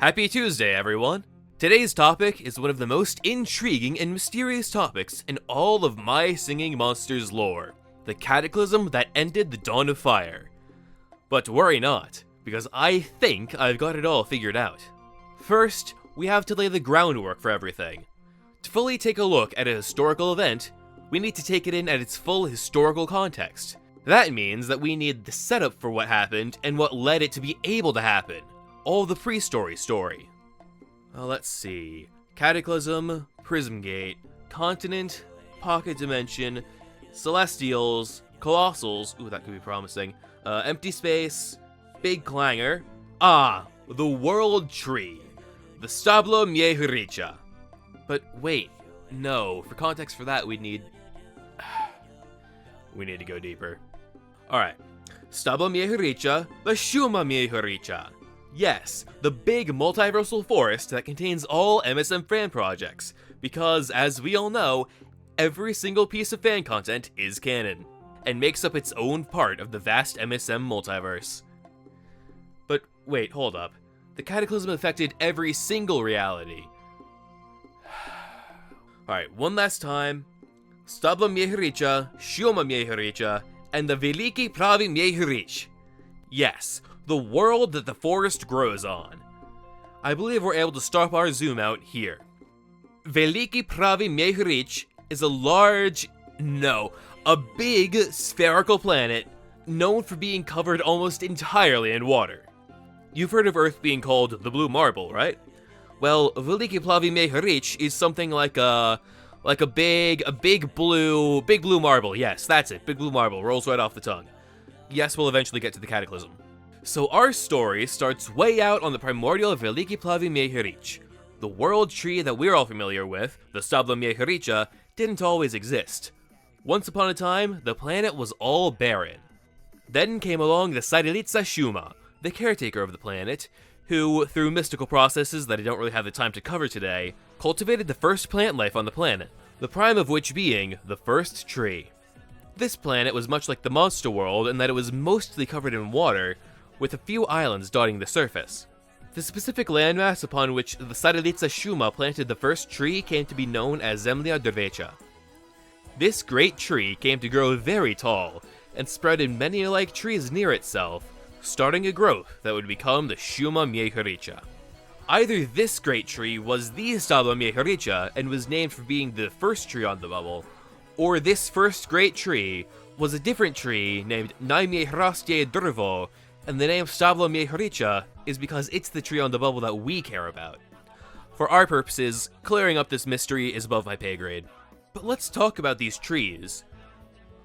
Happy Tuesday, everyone! Today's topic is one of the most intriguing and mysterious topics in all of My Singing Monsters lore, the Cataclysm that ended the Dawn of Fire. But worry not, because I think I've got it all figured out. First, we have to lay the groundwork for everything. To fully take a look at a historical event, we need to take it in at its full historical context. That means that we need the setup for what happened and what led it to be able to happen. All the pre-story story. Let's see. Cataclysm, Prism Gate, Continent, Pocket Dimension, Celestials, Colossals, ooh, that could be promising, Empty Space, Big Clanger, the World Tree, the Stablo Miehuricha. But wait, no, for context for that we need to go deeper. Alright, Stablo Miehuricha, the Shuma Miehuricha. Yes, the big multiversal forest that contains all MSM fan projects, because as we all know, every single piece of fan content is canon, and makes up its own part of the vast MSM multiverse. But wait, hold up. The Cataclysm affected every single reality. Alright, one last time. Stablo Miehuricha, Shuma Miehuricha, and the Veliki Pravi Miehurich. Yes, the world that the forest grows on. I believe we're able to stop our zoom out here. Veliki Pravi Miehurich is a big spherical planet known for being covered almost entirely in water. You've heard of Earth being called the Blue Marble, right? Well, Veliki Pravi Miehurich is something like a big blue marble. Yes, that's it. Big blue marble rolls right off the tongue. Yes, we'll eventually get to the Cataclysm. So our story starts way out on the primordial Veliki Pravi Miehurich. The world tree that we're all familiar with, the Stablo Miehuricha, didn't always exist. Once upon a time, the planet was all barren. Then came along the Sarilitsa Shuma, the caretaker of the planet, who, through mystical processes that I don't really have the time to cover today, cultivated the first plant life on the planet, the prime of which being the first tree. This planet was much like the monster world in that it was mostly covered in water, with a few islands dotting the surface. The specific landmass upon which the Sarilitsa Shuma planted the first tree came to be known as Zemlya Drvecha. This great tree came to grow very tall, and spread in many alike trees near itself, starting a growth that would become the Shuma Miehuricha. Either this great tree was the Stablo Miehuricha and was named for being the first tree on the bubble, or this first great tree was a different tree named Naimiehirastie Drvo, and the name Stablo Miehuricha is because it's the tree on the bubble that we care about. For our purposes, clearing up this mystery is above my pay grade. But let's talk about these trees.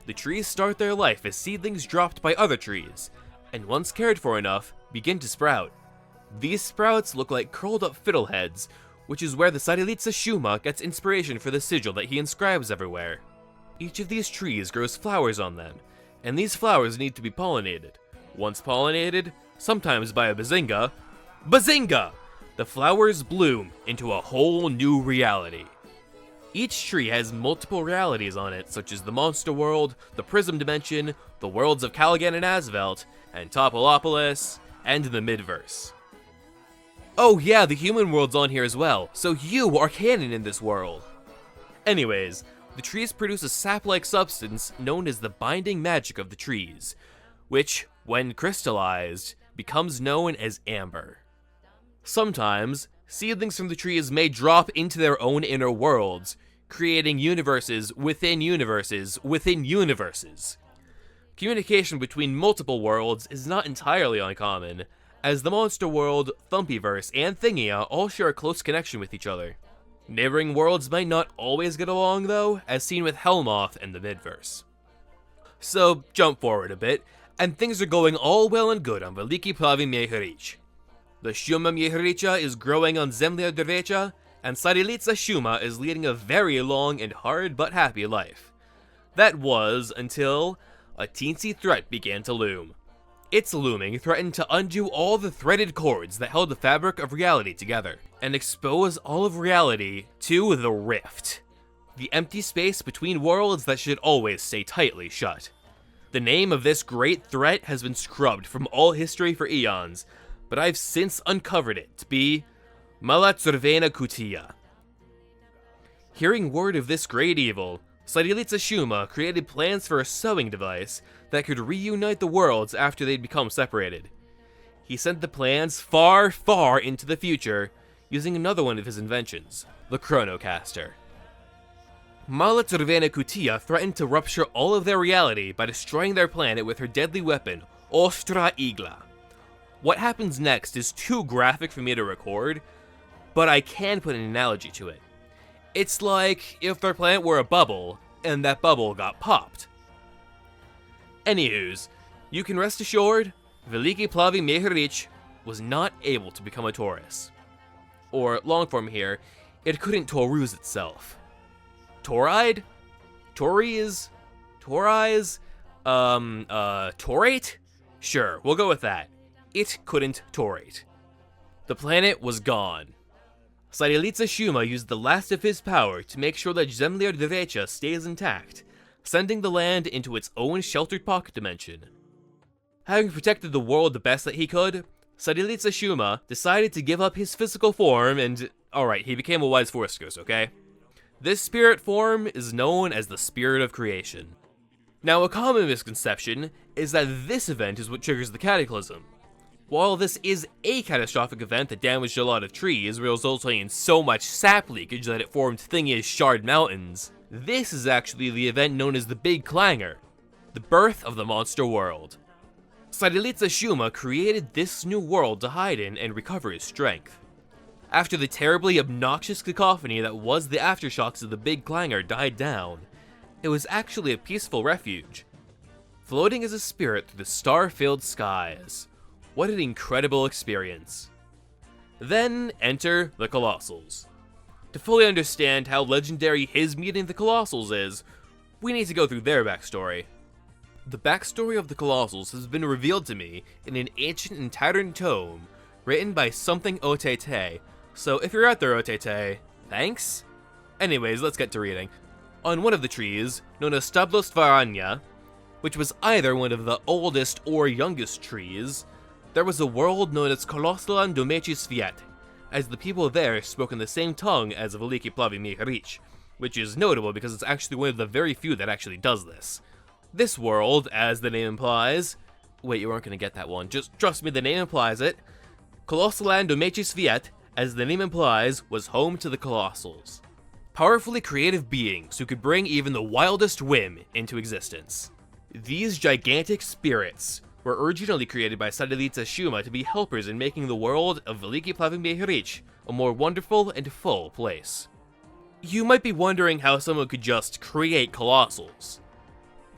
The trees start their life as seedlings dropped by other trees, and once cared for enough, begin to sprout. These sprouts look like curled up fiddleheads, which is where the Sarilitsa Shuma gets inspiration for the sigil that he inscribes everywhere. Each of these trees grows flowers on them, and these flowers need to be pollinated. Once pollinated, sometimes by a bazinga, the flowers bloom into a whole new reality. Each tree has multiple realities on it, such as the Monster World, the Prism Dimension, the worlds of Caligan and Asvelt, and Topolopolis, and the Midverse. Oh yeah, the human world's on here as well, so you are canon in this world. Anyways, the trees produce a sap-like substance known as the binding magic of the trees, which, when crystallized, becomes known as amber. Sometimes, seedlings from the trees may drop into their own inner worlds, creating universes within universes within universes. Communication between multiple worlds is not entirely uncommon, as the Monster World, Thumpyverse, and Thingia all share a close connection with each other. Neighboring worlds might not always get along though, as seen with Helmoth and the Midverse. So, jump forward a bit, and things are going all well and good on Veliki Pravi Miehurich. The Shuma Miehuricha is growing on Zemlya Drvecha, and Sarilitsa Shuma is leading a very long and hard but happy life. That was until a teensy threat began to loom. Its looming threatened to undo all the threaded cords that held the fabric of reality together, and expose all of reality to the Rift, the empty space between worlds that should always stay tightly shut. The name of this great threat has been scrubbed from all history for eons, but I've since uncovered it to be Malatsurvena Kutia. Hearing word of this great evil, Sadilitsa Shuma created plans for a sewing device that could reunite the worlds after they'd become separated. He sent the plans far, far into the future, using another one of his inventions, the Chronocaster. Malatsurvena Kutia threatened to rupture all of their reality by destroying their planet with her deadly weapon, Ostra Igla. What happens next is too graphic for me to record, but I can put an analogy to it. It's like if their planet were a bubble, and that bubble got popped. Anywho's, you can rest assured, Veliki Plavi Meheric was not able to become a Taurus. Or, long form here, it couldn't Taurus itself. Tauride? Tauriz? Taurize? Taurate? Sure, we'll go with that. It couldn't Taurate. The planet was gone. Sadilitsa Shuma used the last of his power to make sure that Zemlya Derecha stays intact, sending the land into its own sheltered pocket dimension. Having protected the world the best that he could, Sadilitsa Shuma decided to give up his physical form and, alright, he became a wise force ghost, okay? This spirit form is known as the Spirit of Creation. Now, a common misconception is that this event is what triggers the Cataclysm. While this is a catastrophic event that damaged a lot of trees, resulting in so much sap leakage that it formed thingish shard mountains, this is actually the event known as the Big Clangor, the birth of the monster world. Sadilitsa Shuma created this new world to hide in and recover his strength. After the terribly obnoxious cacophony that was the aftershocks of the Big Clangor died down, it was actually a peaceful refuge, floating as a spirit through the star-filled skies. What an incredible experience. Then enter the Colossals. To fully understand how legendary his meeting the Colossals is, we need to go through their backstory. The backstory of the Colossals has been revealed to me in an ancient and tattered tome written by something Otete, so if you're out there, Otete, thanks? Anyways, let's get to reading. On one of the trees, known as Stablos Varanya, which was either one of the oldest or youngest trees, there was a world known as Kolossalan Domecis Fiat, as the people there spoke in the same tongue as Veliki Plavi Meheric, which is notable because it's actually one of the very few that actually does this. This world, as the name implies... Wait, you weren't going to get that one. Just trust me, the name implies it. Kolossalan Domecis Fiat, as the name implies, was home to the Colossals. Powerfully creative beings who could bring even the wildest whim into existence. These gigantic spirits were originally created by Sadilitsa Shuma to be helpers in making the world of Veliki Plavi Meheric a more wonderful and full place. You might be wondering how someone could just create Colossals.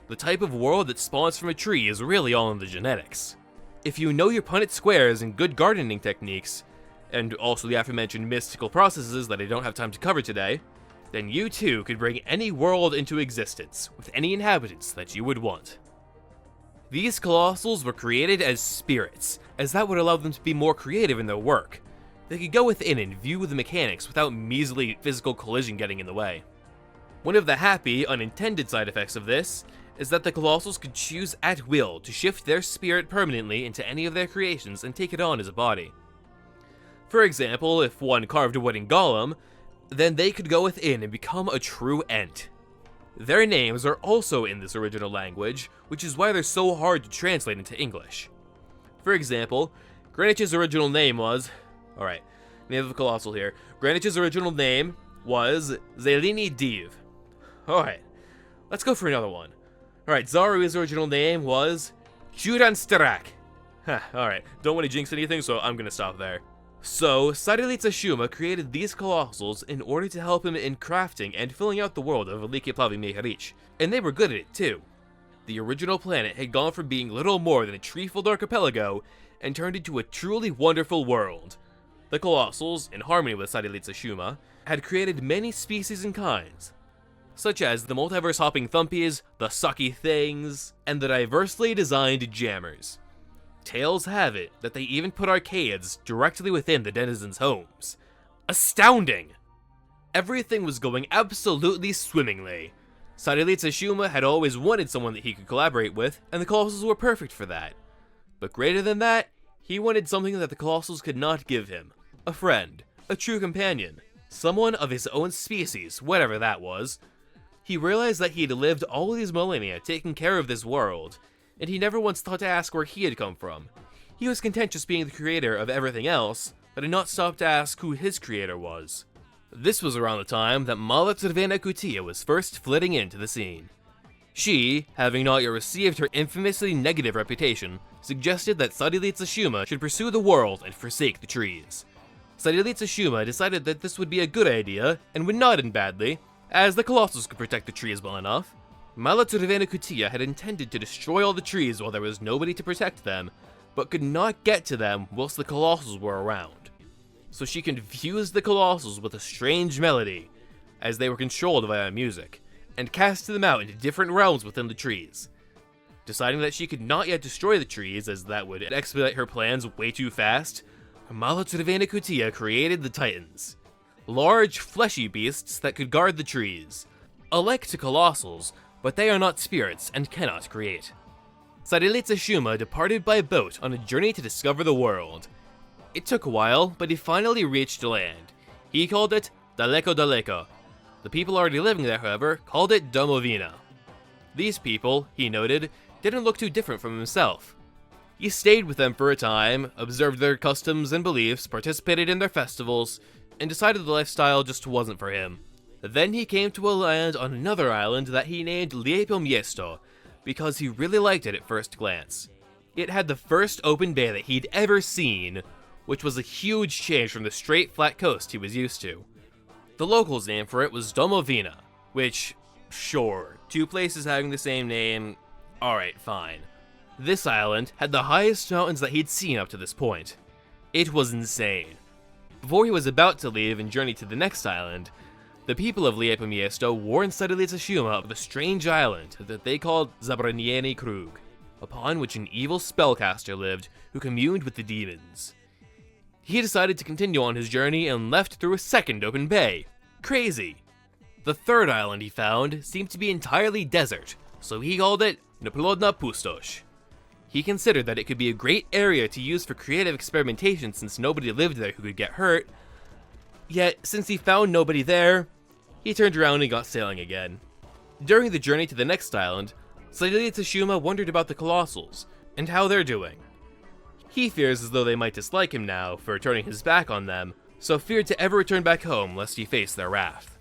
The type of world that spawns from a tree is really all in the genetics. If you know your Punnett squares and good gardening techniques, and also the aforementioned mystical processes that I don't have time to cover today, then you too could bring any world into existence with any inhabitants that you would want. These Colossals were created as spirits, as that would allow them to be more creative in their work. They could go within and view the mechanics without measly physical collision getting in the way. One of the happy, unintended side effects of this is that the Colossals could choose at will to shift their spirit permanently into any of their creations and take it on as a body. For example, if one carved a wooden golem, then they could go within and become a true Ent. Their names are also in this original language, which is why they're so hard to translate into English. For example, Greenwich's original name was... Alright, name of the Colossal here. Greenwich's original name was Zelini Div. Alright, let's go for another one. Alright, Zaru's original name was Juran Starak. Alright, don't want to jinx anything, so I'm gonna stop there. So, Sadilitsa Shuma created these Colossals in order to help him in crafting and filling out the world of Veliki Plavi Meheric, and they were good at it too. The original planet had gone from being little more than a tree-filled archipelago and turned into a truly wonderful world. The Colossals, in harmony with Sadilitsa Shuma, had created many species and kinds, such as the multiverse-hopping Thumpies, the sucky things, and the diversely designed jammers. Tales have it that they even put arcades directly within the denizens' homes. Astounding! Everything was going absolutely swimmingly. Sadilitsa Shuma had always wanted someone that he could collaborate with, and the Colossals were perfect for that. But greater than that, He wanted something that the Colossals could not give him. A friend, a true companion, someone of his own species, whatever that was. He realized that he had lived all of these millennia taking care of this world, and he never once thought to ask where he had come from. He was content just being the creator of everything else, but had not stopped to ask who his creator was. This was around the time that Mala Cervena Kutia was first flitting into the scene. She, having not yet received her infamously negative reputation, suggested that Sarilitsa Shuma should pursue the world and forsake the trees. Sarilitsa Shuma decided that this would be a good idea, and would not end badly, as the Colossals could protect the trees well enough. Mala Cervena Kutia had intended to destroy all the trees while there was nobody to protect them, but could not get to them whilst the Colossals were around. So she confused the Colossals with a strange melody, as they were controlled via music, and casted them out into different realms within the trees. Deciding that she could not yet destroy the trees, as that would expedite her plans way too fast, Mala Cervena Kutia created the Titans. Large, fleshy beasts that could guard the trees. Alike to Colossals, but they are not spirits and cannot create. Sarilitsa Shuma departed by boat on a journey to discover the world. It took a while, but he finally reached land. He called it Daleko Daleko. The people already living there, however, called it Domovina. These people, he noted, didn't look too different from himself. He stayed with them for a time, observed their customs and beliefs, participated in their festivals, and decided the lifestyle just wasn't for him. Then he came to a land on another island that he named Liepo Miesto, because he really liked it at first glance. It had the first open bay that he'd ever seen, which was a huge change from the straight flat coast he was used to. The locals' name for it was Domovina, which, sure, two places having the same name, alright, fine. This island had the highest mountains that he'd seen up to this point. It was insane. Before he was about to leave and journey to the next island, the people of Liepo Miesto warned Sarilitsa Shuma of the strange island that they called Zabranieni Krug, upon which an evil spellcaster lived who communed with the demons. He decided to continue on his journey and left through a second open bay. Crazy! The third island he found seemed to be entirely desert, so he called it Neplodna Pustosh. He considered that it could be a great area to use for creative experimentation since nobody lived there who could get hurt. Yet, since he found nobody there, he turned around and got sailing again. During the journey to the next island, Sarilitsa Shuma wondered about the Colossals, and how they're doing. He fears as though they might dislike him now for turning his back on them, so feared to ever return back home lest he face their wrath.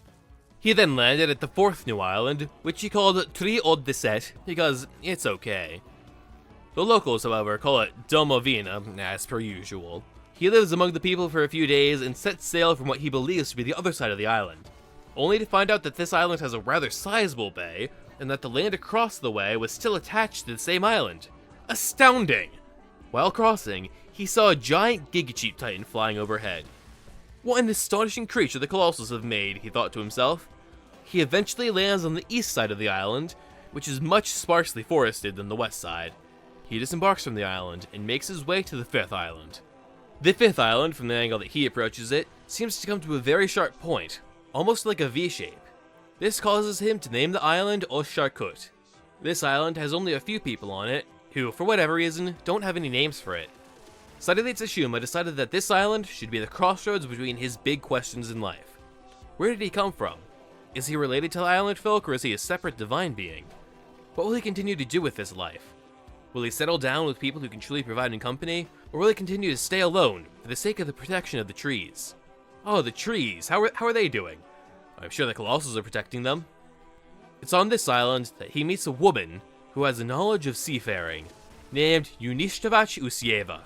He then landed at the fourth new island, which he called Tri Od Deset, because it's okay. The locals, however, call it Domovina, as per usual. He lives among the people for a few days and sets sail from what he believes to be the other side of the island, only to find out that this island has a rather sizable bay, and that the land across the way was still attached to the same island. Astounding! While crossing, he saw a giant Gigacheep Titan flying overhead. What an astonishing creature the Colossals have made, he thought to himself. He eventually lands on the east side of the island, which is much sparsely forested than the west side. He disembarks from the island and makes his way to the fifth island. The fifth island, from the angle that he approaches it, seems to come to a very sharp point, almost like a V-shape. This causes him to name the island Osharkut. This island has only a few people on it, who, for whatever reason, don't have any names for it. Sarilitsa Shuma decided that this island should be the crossroads between his big questions in life. Where did he come from? Is he related to the island folk, or is he a separate divine being? What will he continue to do with his life? Will he settle down with people who can truly provide him company, or will he continue to stay alone for the sake of the protection of the trees? Oh, the trees! How are they doing? I'm sure the Colossals are protecting them. It's on this island that he meets a woman who has a knowledge of seafaring, named Yunishtavach Usieva.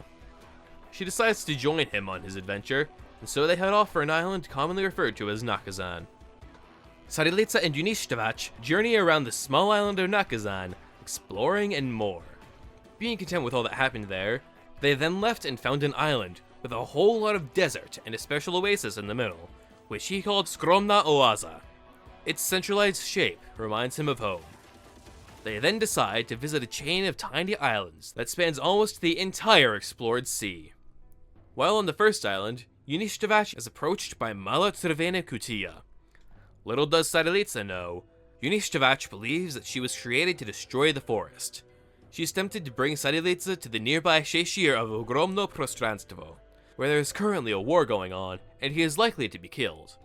She decides to join him on his adventure, and so they head off for an island commonly referred to as Nakazan. Sarilitsa and Yunishtavach journey around the small island of Nakazan, exploring and more. Being content with all that happened there, they then left and found an island with a whole lot of desert and a special oasis in the middle, which he called Skromna Oaza. Its centralized shape reminds him of home. They then decide to visit a chain of tiny islands that spans almost the entire explored sea. While on the first island, Yunishtavach is approached by Mala Cervena Kutia. Little does Sarilitsa know, Yunishtavach believes that she was created to destroy the forest. She's tempted to bring Sadilica to the nearby Sheshir of Ogromno Prostranstvo, where there is currently a war going on, and he is likely to be killed.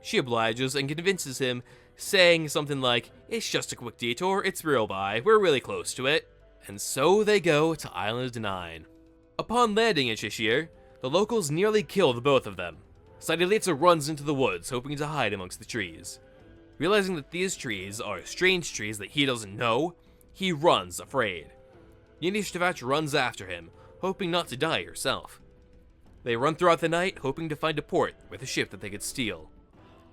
She obliges and convinces him, saying something like, "It's just a quick detour, it's real by, we're really close to it." And so they go to Island 9. Upon landing in Sheshir, the locals nearly kill the both of them. Sadilica runs into the woods, hoping to hide amongst the trees. Realizing that these trees are strange trees that he doesn't know, he runs afraid. Yunishtivach runs after him, hoping not to die herself. They run throughout the night, hoping to find a port with a ship that they could steal,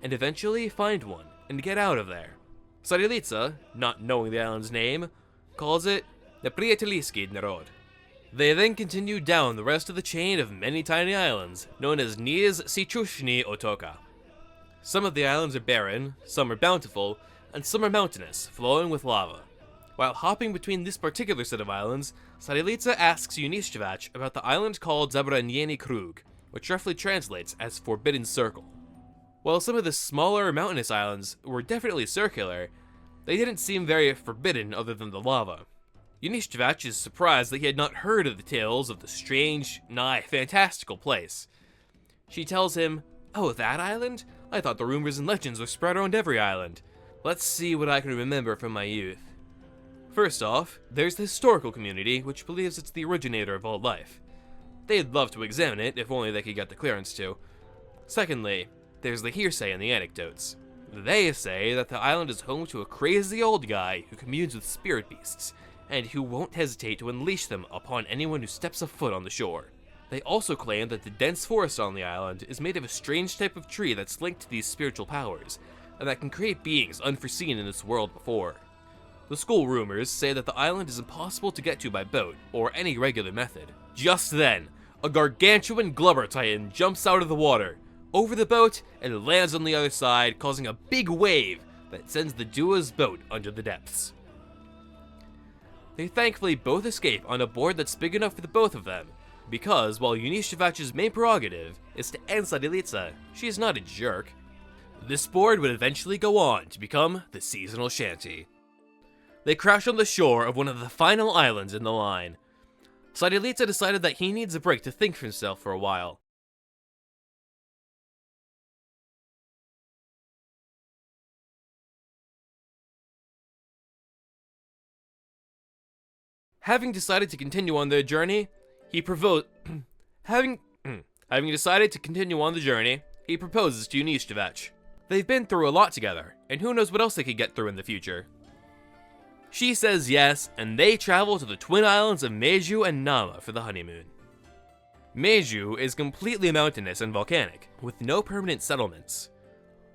and eventually find one and get out of there. Sadilica, not knowing the island's name, calls it the Prieteliski Narod. They then continue down the rest of the chain of many tiny islands, known as Niz Sichushni Otoka. Some of the islands are barren, some are bountiful, and some are mountainous, flowing with lava. While hopping between this particular set of islands, Sadilica asks Yunishtivach about the island called Zabranieni Krug, which roughly translates as Forbidden Circle. While some of the smaller mountainous islands were definitely circular, they didn't seem very forbidden other than the lava. Yunishtivach is surprised that he had not heard of the tales of the strange, nigh fantastical place. She tells him, "Oh, that island? I thought the rumors and legends were spread around every island. Let's see what I can remember from my youth." First off, there's the historical community, which believes it's the originator of all life. They'd love to examine it, if only they could get the clearance to. Secondly, there's the hearsay and the anecdotes. They say that the island is home to a crazy old guy who communes with spirit beasts, and who won't hesitate to unleash them upon anyone who steps a foot on the shore. They also claim that the dense forest on the island is made of a strange type of tree that's linked to these spiritual powers, and that can create beings unforeseen in this world before. The school rumors say that the island is impossible to get to by boat, or any regular method. Just then, a gargantuan Glubber Titan jumps out of the water, over the boat, and lands on the other side, causing a big wave that sends the duo's boat under the depths. They thankfully both escape on a board that's big enough for the both of them, because while Yunishtivach's main prerogative is to end Sadilica, she is not a jerk. This board would eventually go on to become the seasonal shanty. They crash on the shore of one of the final islands in the line. Sadilica decided that he needs a break to think for himself for a while. Having decided to continue on their journey, he proposes to Yunishtivach. They've been through a lot together, and who knows what else they could get through in the future. She says yes, and they travel to the twin islands of Meiju and Nama for the honeymoon. Meiju is completely mountainous and volcanic, with no permanent settlements.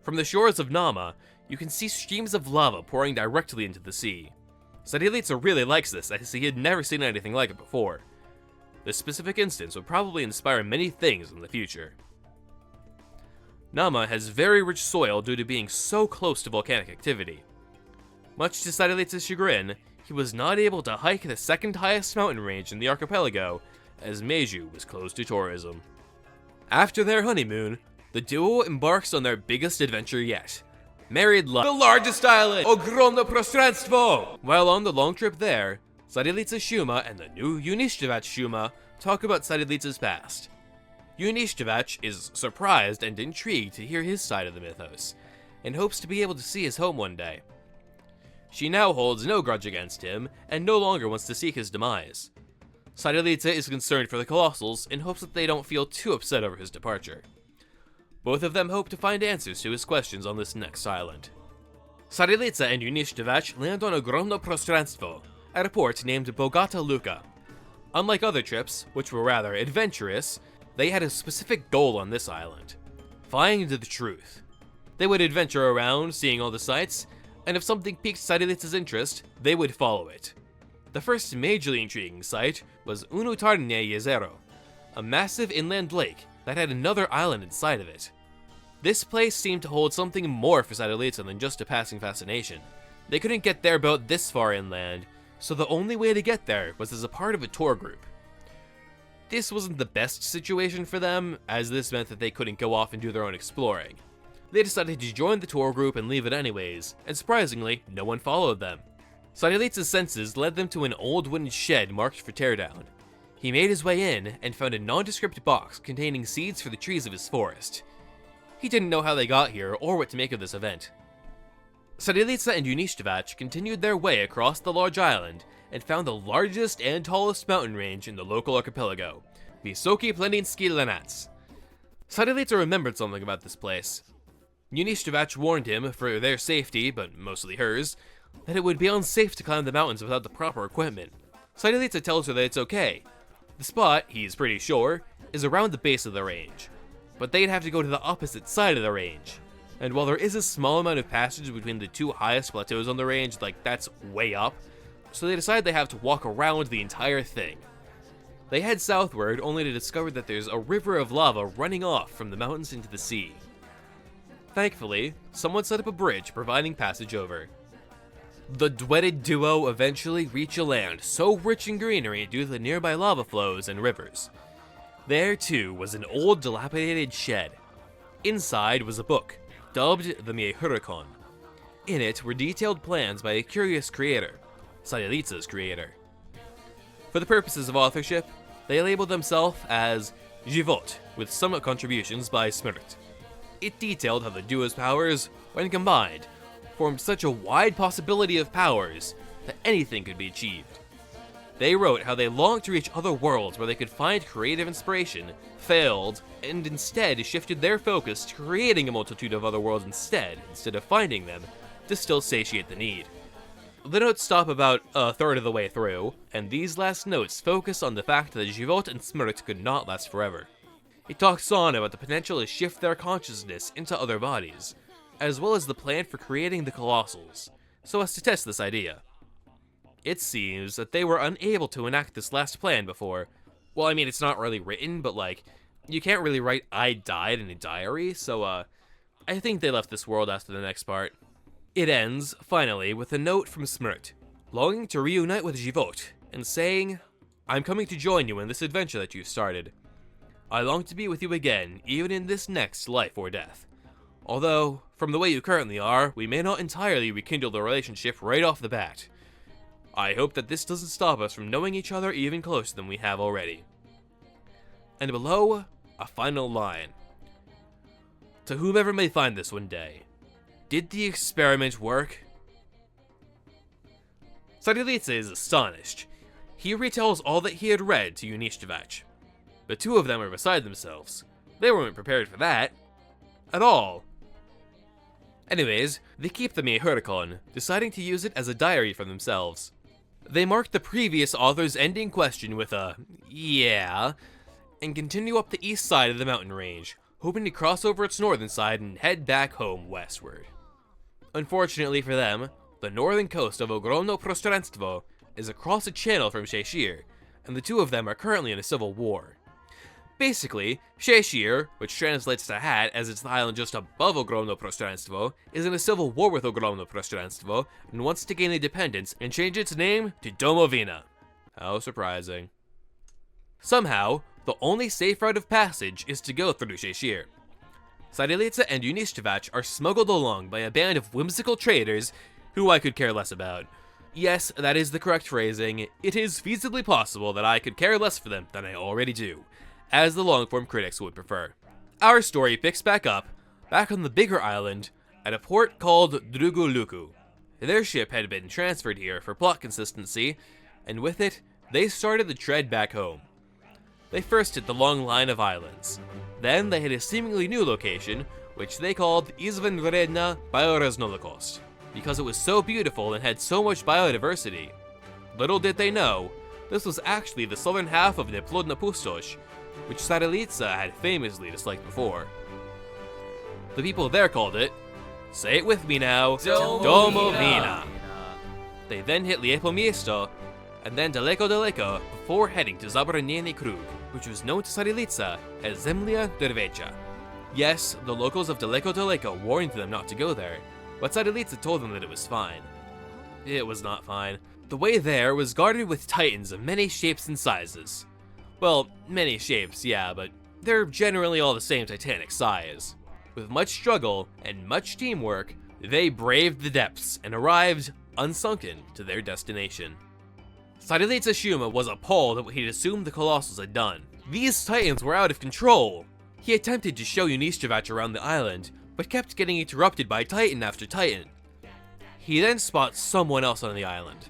From the shores of Nama, you can see streams of lava pouring directly into the sea. Sadilica really likes this, as he had never seen anything like it before. This specific instance would probably inspire many things in the future. Nama has very rich soil due to being so close to volcanic activity. Much to Sadilica's chagrin, he was not able to hike the second highest mountain range in the archipelago, as Meiju was closed to tourism. After their honeymoon, the duo embarks on their biggest adventure yet. Married life. The largest island! Ogromno Prostranstvo! While on the long trip there, Sadilica Shuma and the new Yunishtivach Shuma talk about Sadilica's past. Yunishtivach is surprised and intrigued to hear his side of the mythos, and hopes to be able to see his home one day. She now holds no grudge against him, and no longer wants to seek his demise. Sadilica is concerned for the Colossals, and hopes that they don't feel too upset over his departure. Both of them hope to find answers to his questions on this next island. Sadilica and Yunishtivach land on Ogromno Prostranstvo, at a port named Bogata Luka. Unlike other trips, which were rather adventurous, they had a specific goal on this island: find the truth. They would adventure around, seeing all the sights, and if something piqued Sadilica's interest, they would follow it. The first majorly intriguing sight was Unutarne Jezero, a massive inland lake that had another island inside of it. This place seemed to hold something more for Sadilica than just a passing fascination. They couldn't get their boat this far inland, so the only way to get there was as a part of a tour group. This wasn't the best situation for them, as this meant that they couldn't go off and do their own exploring. They decided to join the tour group and leave it anyways, and surprisingly, no one followed them. Sadalitsa's senses led them to an old wooden shed marked for teardown. He made his way in and found a nondescript box containing seeds for the trees of his forest. He didn't know how they got here or what to make of this event. Sadalitsa and Unishtivac continued their way across the large island and found the largest and tallest mountain range in the local archipelago, Vysoki Planinsky Lanats. Sadalitsa remembered something about this place. Unishtivac warned him, for their safety, but mostly hers, that it would be unsafe to climb the mountains without the proper equipment. Sadalitsa tells her that it's okay. The spot, he's pretty sure, is around the base of the range, but they'd have to go to the opposite side of the range. And while there is a small amount of passage between the two highest plateaus on the range, like that's way up, so they decide they have to walk around the entire thing. They head southward only to discover that there's a river of lava running off from the mountains into the sea. Thankfully, someone set up a bridge providing passage over. The duetted duo eventually reach a land so rich in greenery due to the nearby lava flows and rivers. There too was an old dilapidated shed. Inside was a book, dubbed the Miehurikon. In it were detailed plans by a curious creator, Sadalitsa's creator. For the purposes of authorship, they labeled themselves as Život, with some contributions by Smirt. It detailed how the duo's powers, when combined, formed such a wide possibility of powers that anything could be achieved. They wrote how they longed to reach other worlds where they could find creative inspiration, failed, and instead shifted their focus to creating a multitude of other worlds instead of finding them, to still satiate the need. The notes stop about a third of the way through, and these last notes focus on the fact that Život and Smirt could not last forever. It talks on about the potential to shift their consciousness into other bodies, as well as the plan for creating the Colossals, so as to test this idea. It seems that they were unable to enact this last plan before. Well, I mean, it's not really written, but like, you can't really write "I died" in a diary, so I think they left this world after the next part. It ends, finally, with a note from Smirt, longing to reunite with Život, and saying, "I'm coming to join you in this adventure that you've started. I long to be with you again, even in this next life or death. Although, from the way you currently are, we may not entirely rekindle the relationship right off the bat. I hope that this doesn't stop us from knowing each other even closer than we have already." And below, a final line. To whomever may find this one day, did the experiment work? Sadalitsa is astonished. He retells all that he had read to Unishtivac. The two of them are beside themselves. They weren't prepared for that. At all. Anyways, they keep the Miehurikon, deciding to use it as a diary for themselves. They mark the previous author's ending question with a "yeah," and continue up the east side of the mountain range, hoping to cross over its northern side and head back home westward. Unfortunately for them, the northern coast of Ogromno Prostranstvo is across a channel from Cheshire, and the two of them are currently in a civil war. Basically, Cheshire, which translates to hat as it's the island just above Ogromno Prostranstvo, is in a civil war with Ogromno Prostranstvo and wants to gain independence and change its name to Domovina. How surprising. Somehow, the only safe route of passage is to go through Cheshire. Sadalitsa and Unishtivac are smuggled along by a band of whimsical traders who I could care less about. Yes, that is the correct phrasing. It is feasibly possible that I could care less for them than I already do, as the long-form critics would prefer. Our story picks back up, back on the bigger island, at a port called Druguluku. Their ship had been transferred here for plot consistency, and with it, they started the tread back home. They first hit the long line of islands. Then they hit a seemingly new location, which they called Izvanredna Bioraznolikost, because it was so beautiful and had so much biodiversity. Little did they know, this was actually the southern half of Neplodna Pustosh, which Sadalitsa had famously disliked before. The people there called it, say it with me now, Domovina. They then hit Liepomiesto, and then Daleko before heading to Zabranjeni Krug, which was known to Sadalitsa as Zemlya Dervecha. Yes, the locals of Daleko warned them not to go there, but Sadalitsa told them that it was fine. It was not fine. The way there was guarded with titans of many shapes and sizes. Well, many shapes, yeah, but they're generally all the same titanic size. With much struggle and much teamwork, they braved the depths and arrived unsunken to their destination. Sarilitsa Shuma was appalled at what he'd assumed the Colossals had done. These titans were out of control! He attempted to show Unistravac around the island, but kept getting interrupted by titan after titan. He then spots someone else on the island,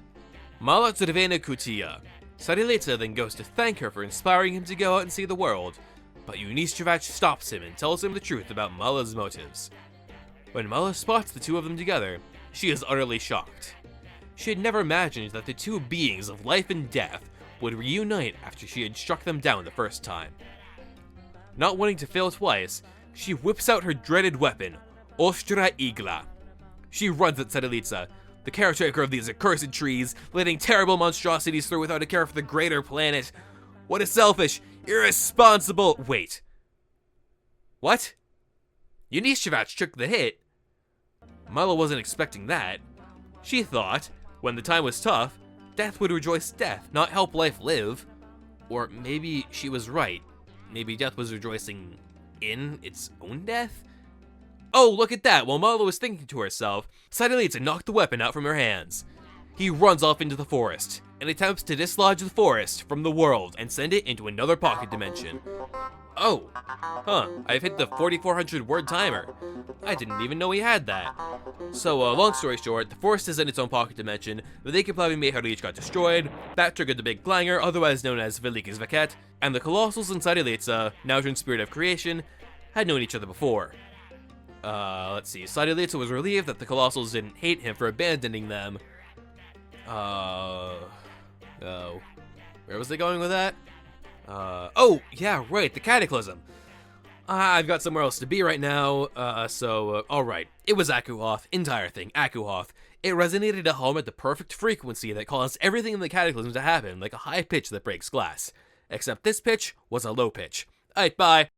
Mala Zervena Kutia. Sarilitsa then goes to thank her for inspiring him to go out and see the world, but Unistravac stops him and tells him the truth about Mala's motives. When Mala spots the two of them together, she is utterly shocked. She had never imagined that the two beings of life and death would reunite after she had struck them down the first time. Not wanting to fail twice, she whips out her dreaded weapon, Ostra Igla. She runs at Sarilitsa, the caretaker of these accursed trees, letting terrible monstrosities through without a care for the greater planet. What a selfish, irresponsible— Wait. What? Unistravac took the hit? Mala wasn't expecting that. She thought, when the time was tough, death would rejoice death, not help life live. Or maybe she was right. Maybe death was rejoicing in its own death? Oh, look at that! While Mala was thinking to herself, Sarilitsa knocked the weapon out from her hands. He runs off into the forest, and attempts to dislodge the forest from the world and send it into another pocket dimension. Oh, I've hit the 4,400 word timer. I didn't even know he had that. So, long story short, the forest is in its own pocket dimension, Veliki Plavi Meharic got destroyed, that triggered the Big Clanger, otherwise known as Veliki's Vaket, and the Colossals and Sarilitsa, now turned Spirit of Creation, had known each other before. Let's see, Sarilitsa was relieved that the Colossals didn't hate him for abandoning them. Where was they going with that? Oh, yeah, right, the Cataclysm. I've got somewhere else to be right now, alright. It was Akuhoth, entire thing, Akuhoth. It resonated at home at the perfect frequency that caused everything in the Cataclysm to happen, like a high pitch that breaks glass. Except this pitch was a low pitch. Alright, bye.